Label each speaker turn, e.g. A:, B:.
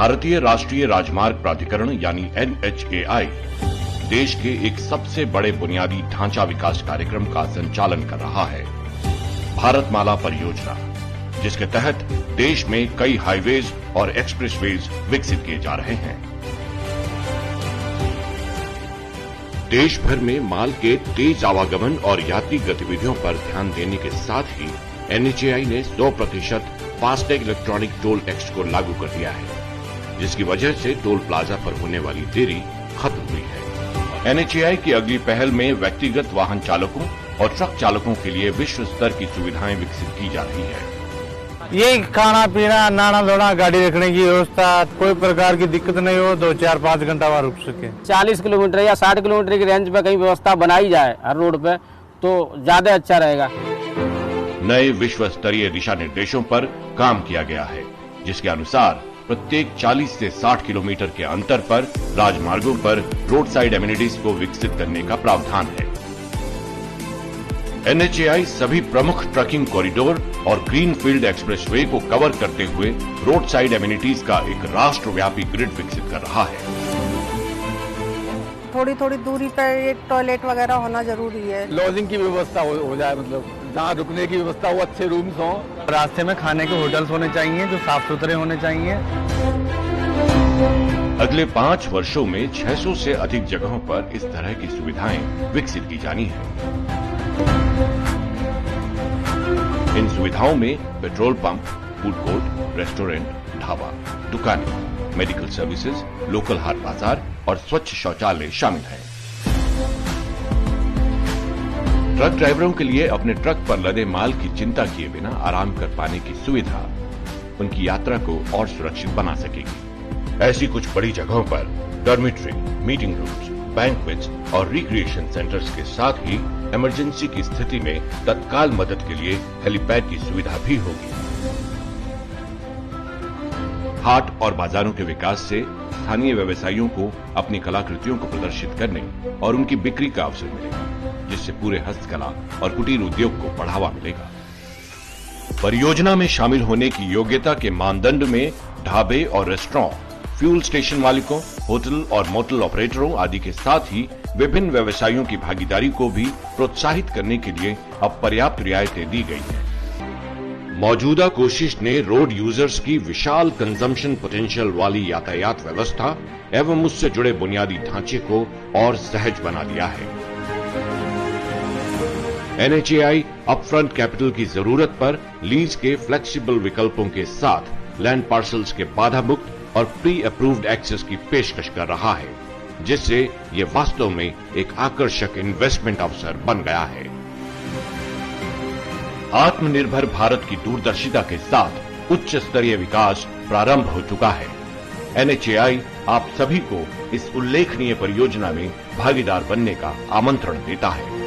A: भारतीय राष्ट्रीय राजमार्ग प्राधिकरण यानी NHAI देश के एक सबसे बड़े बुनियादी ढांचा विकास कार्यक्रम का संचालन कर रहा है, भारतमाला परियोजना, जिसके तहत देश में कई हाईवेज और एक्सप्रेसवेज विकसित किए जा रहे हैं। देश भर में माल के तेज आवागमन और यात्री गतिविधियों पर ध्यान देने के साथ ही NHAI ने 100% फास्टैग इलेक्ट्रॉनिक टोल टैक्स को लागू कर दिया है, जिसकी वजह से टोल प्लाजा पर होने वाली देरी खत्म हुई है। NHAI की अगली पहल में व्यक्तिगत वाहन चालकों और ट्रक चालकों के लिए विश्व स्तर की सुविधाएं विकसित की जा रही है।
B: ये खाना पीना, नाना धोना, गाड़ी रखने की व्यवस्था, कोई प्रकार की दिक्कत नहीं हो, 2, 4, 5 घंटा वहाँ रुक सके।
C: 40 किलोमीटर या 60 किलोमीटर की रेंज पे कहीं व्यवस्था बनाई जाए हर रोड पे तो ज्यादा अच्छा रहेगा।
A: नए विश्व स्तरीय दिशा निर्देशों पर काम किया गया है, जिसके अनुसार प्रत्येक 40 से 60 किलोमीटर के अंतर पर राजमार्गों पर रोड साइड एमिनिटीज को विकसित करने का प्रावधान है। NHAI सभी प्रमुख ट्रकिंग कॉरिडोर और ग्रीनफील्ड एक्सप्रेसवे को कवर करते हुए रोड साइड एमिनिटीज का एक राष्ट्रव्यापी ग्रिड विकसित कर रहा है।
D: थोड़ी थोड़ी दूरी पर एक टॉयलेट वगैरह होना जरूरी है।
B: लॉजिंग की व्यवस्था हो जाए, मतलब जहाँ रुकने की व्यवस्था हो, अच्छे रूम्स हो, रास्ते में खाने के होटल्स होने चाहिए जो साफ सुथरे होने चाहिए।
A: अगले 5 वर्षों में 600 से अधिक जगहों पर इस तरह की सुविधाएं विकसित की जानी है। इन सुविधाओं में petrol pump, food court, restaurant, dhaba, दुकानें, मेडिकल सर्विसेज, लोकल हाट बाजार और स्वच्छ शौचालय शामिल हैं। ट्रक ड्राइवरों के लिए अपने ट्रक पर लदे माल की चिंता किए बिना आराम कर पाने की सुविधा उनकी यात्रा को और सुरक्षित बना सकेगी। ऐसी कुछ बड़ी जगहों पर डॉर्मिटरी, मीटिंग रूम्स, बैंक्वेट्स और रिक्रिएशन सेंटर्स के साथ ही इमरजेंसी की स्थिति में तत्काल मदद के लिए हेलीपैड की सुविधा भी होगी। हाट और बाजारों के विकास से स्थानीय व्यवसायियों को अपनी कलाकृतियों को प्रदर्शित करने और उनकी बिक्री का अवसर मिलेगा, जिससे पूरे हस्तकला और कुटीर उद्योग को बढ़ावा मिलेगा। परियोजना में शामिल होने की योग्यता के मानदंड में ढाबे और रेस्टोरेंट, फ्यूल स्टेशन मालिकों, होटल और मोटल ऑपरेटरों आदि के साथ ही विभिन्न व्यवसायियों की भागीदारी को भी प्रोत्साहित करने के लिए अब पर्याप्त रियायतें दी गई हैं। मौजूदा कोशिश ने रोड यूजर्स की विशाल कंजम्पशन पोटेंशियल वाली यातायात व्यवस्था एवं उससे जुड़े बुनियादी ढांचे को और सहज बना दिया है। NHAI अपफ्रंट कैपिटल की जरूरत पर लीज के फ्लेक्सिबल विकल्पों के साथ लैंड पार्सल्स के बाधा मुक्त और प्री अप्रूव्ड एक्सेस की पेशकश कर रहा है, जिससे ये वास्तव में एक आकर्षक इन्वेस्टमेंट अवसर बन गया है। आत्मनिर्भर भारत की दूरदर्शिता के साथ उच्च स्तरीय विकास प्रारंभ हो चुका है। NHAI आप सभी को इस उल्लेखनीय परियोजना में भागीदार बनने का आमंत्रण देता है।